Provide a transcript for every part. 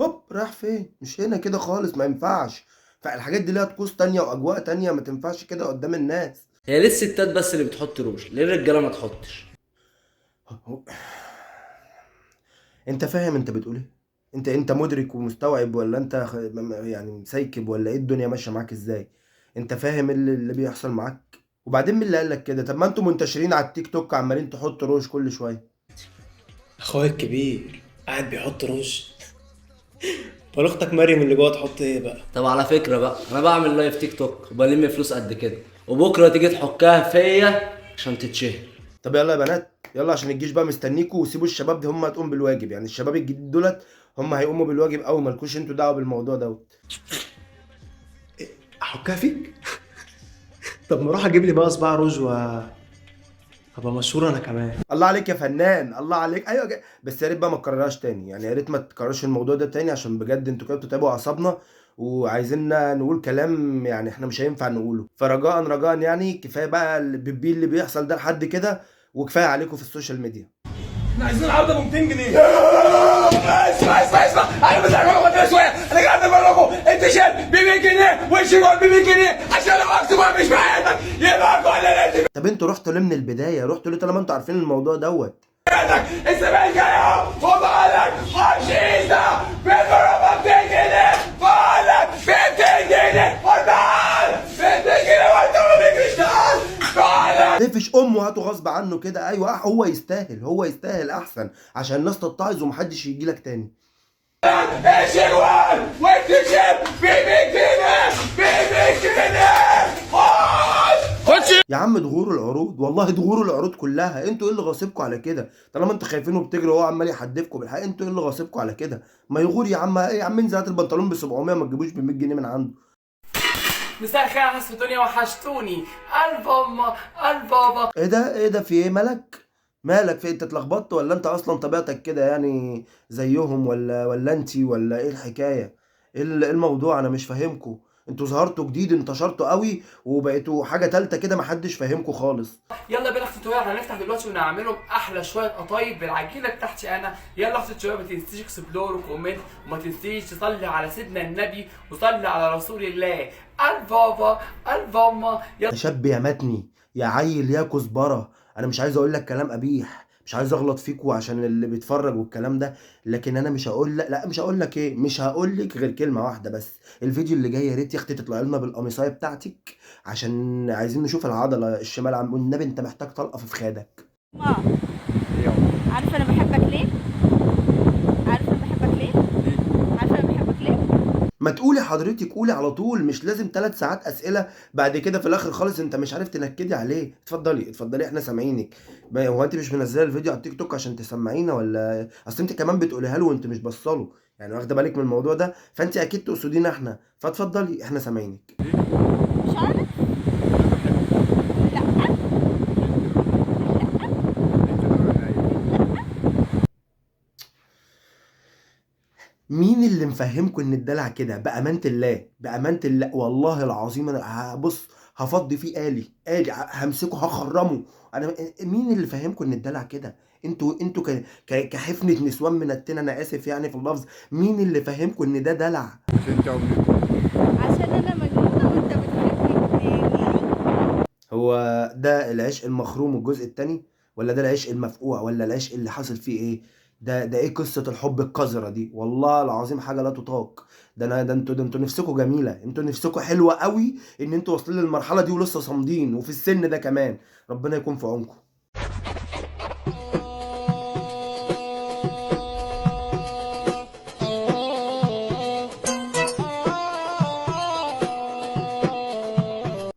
هوب راح فين؟ مش هنا كده خالص، ما ينفعش. فالحاجات دي ليها طقوس تانية واجواء تانية، ما تنفعش كده قدام الناس. هي ليه الستات بس اللي بتحط روج؟ ليه الرجاله ما تحطش؟ هو- انت فاهم انت بتقول ايه؟ انت مدرك ومستوعب، ولا انت يعني مسيكب، ولا ايه الدنيا ماشيه معاك ازاي؟ انت فاهم اللي بيحصل معاك؟ وبعدين مين اللي قال لك كده؟ طب ما انتوا منتشرين على التيك توك عمالين تحطوا روج كل شويه. اخويا الكبير قاعد بيحط رز. امال اختك مريم اللي جوه تحط ايه بقى؟ طب على فكره بقى، انا بعمل لايف تيك توك وبلم فلوس قد كده، وبكره تيجي تحكها فيا عشان تتشهر. طب يلا يا بنات، يلا عشان الجيش بقى مستنيكوا، وسيبوا الشباب دي هم تقوم بالواجب، يعني الشباب الجديد دولت هم هيقوموا بالواجب قوي، مالكوش انتوا دعوه بالموضوع دوت. احكها فيك؟ طب ما اروح اجيب لي بقى صباع رز هبقى مشهور انا كمان. الله عليك يا فنان، الله عليك، ايوه بس يا ريت بقى ما تكررهاش تاني، يعني يا ريت ما تكررش الموضوع ده تاني، عشان بجد انتوا كده بتتعبوا اعصابنا، وعايزيننا نقول كلام يعني احنا مش هينفع نقوله، فرجاء رجاء يعني كفايه بقى البيبي اللي بيحصل ده لحد كده، وكفايه عليكم في السوشيال ميديا. احنا عايزين العرض ب 200 جنيه. اسمع انا بزعلكم كده شويه، انا قاعد بقول لكم التيشيرت ب 100 جنيه والشيرت ب 100 جنيه عشان لو اكتب مش معاك يبقى كل طب انتوا رحتوا ليه من البدايه؟ رحتوا ليه طالما انتوا عارفين الموضوع دوت؟ الزبائن جايه وبقالك حشيشه بضربه 200 جنيه بقالك 200 جنيه وتعال 200 جنيه وانت ما بيجريش تعال بقالك. تقفش امه هاته غصب عنه كده، ايوه هو يستاهل، هو يستاهل احسن، عشان الناس تتعظ ومحدش يجي لك تاني. الشروال والتيشيرت ب 100 جنيه ب 100 جنيه خش. يا عم تغوروا العروض، والله تغوروا العروض كلها، انتوا ايه اللي غاصبكم على كده؟ طالما انتوا خايفين وبتجروا وهو عمال يحدفكم بالحق، انتوا ايه اللي غاصبكم على كده؟ ما يغور يا عم، ايه يا عم، انزل هات البنطلون ب 700، ما تجيبوش ب 100 جنيه من عنده. مساء الخير يا ناس في الدنيا، وحشتوني. قلب امه قلب بابا. ايه ده في ايه؟ مالك في إيه؟ انت اتلخبطت ولا انت اصلا طبيعتك كده يعني زيهم، ولا انتي، ولا ايه الحكايه؟ إيه الموضوع؟ انا مش فاهمكم. انتوا ظهرتوا جديد، انتشرتوا قوي، وبقيتوا حاجه تالته كده، محدش فاهمكم خالص. يلا بينا اختي توير، هنفتح دلوقتي ونعملهم احلى شويه قطايف بالعجينه بتاعتي انا. يلا اختي توير، ما تنسيش اكسبلور وكومنت، وما تنسيش تصلي على سيدنا النبي وصلي على رسول الله. قلب بابا قلب امه. يا شاب يا متني، يا عيل يا كزبره، انا مش عايز اقول لك كلام قبيح، مش عايز اغلط فيكوا عشان اللي بيتفرج والكلام ده، لكن انا مش هقول لك، لا مش هقول لك ايه، مش هقول لك غير كلمه واحده بس. الفيديو اللي جاي يا ريت يا اختي تطلع لنا بالقميصايه بتاعتك، عشان عايزين نشوف العضله الشمال، عم والنبي انت محتاج طلقه في فخادك. عارفه انا بحبك ليه؟ عارفه انا بحبك ليه؟ عارفه انا بحبك ليه؟ ما تقولي حضرتك، قولي على طول، مش لازم 3 ساعات اسئله بعد كده في الاخر خالص انت مش عارف تنكدي عليه. اتفضلي اتفضلي، احنا سامعينك. هو انت مش منزله الفيديو على التيك توك عشان تسمعينا، ولا اصل انت كمان بتقوليها له وانت مش بصله؟ يعني واخده بالك من الموضوع ده، فانت اكيد تقصدينا احنا، فاتفضلي احنا سامعينك. مش عارف؟ لا. مين اللي مفهمكم ان الدلع كده؟ بامانه الله، بامانه الله والله العظيم انا هبص، هفضي فيه آلي همسكه هخرمه. انا مين اللي فهمكم ان الدلع كده؟ انتوا كحفنة نسوان منتنه، انا اسف يعني في اللفظ، مين اللي فهمكم ان ده دلع؟ عشان انا مجنونه وانت بتحبني تاني. هو ده العشق المخروم الجزء التاني، ولا ده العشق المفقوع، ولا العشق اللي حاصل فيه ايه؟ ده ايه قصة الحب القذرة دي؟ والله العظيم حاجة لا تطاق. ده انتوا نفسكوا جميلة، انتوا نفسكوا حلوة قوي ان انتوا واصلين للمرحلة دي ولسه صامدين وفي السن ده كمان. ربنا يكون في عونكم.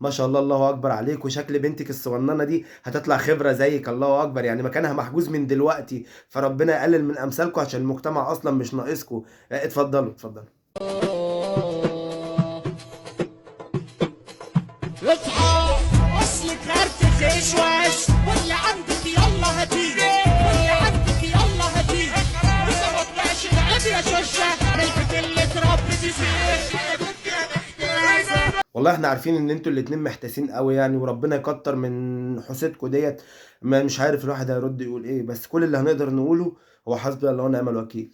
ما شاء الله، الله اكبر عليك، وشكل بنتك الصغننه دي هتطلع خبره زيك، الله اكبر، يعني مكانها محجوز من دلوقتي، فربنا يقلل من امثالكم عشان المجتمع اصلا مش ناقصكم. اتفضلوا اتفضلوا. اصحى اصلك هرتك وش واللي عندك يلا هاتيه واللي عندك يلا هاتيه اذا ما طلعش العب يا شوشه البت اللي تربي فيه. والله احنا عارفين ان انتوا الاتنين محتاسين قوي يعني، وربنا يكتر من حسادكم ديت. مش عارف الواحد هيرد يقول ايه، بس كل اللي هنقدر نقوله هو حسبي الله ونعم الوكيل.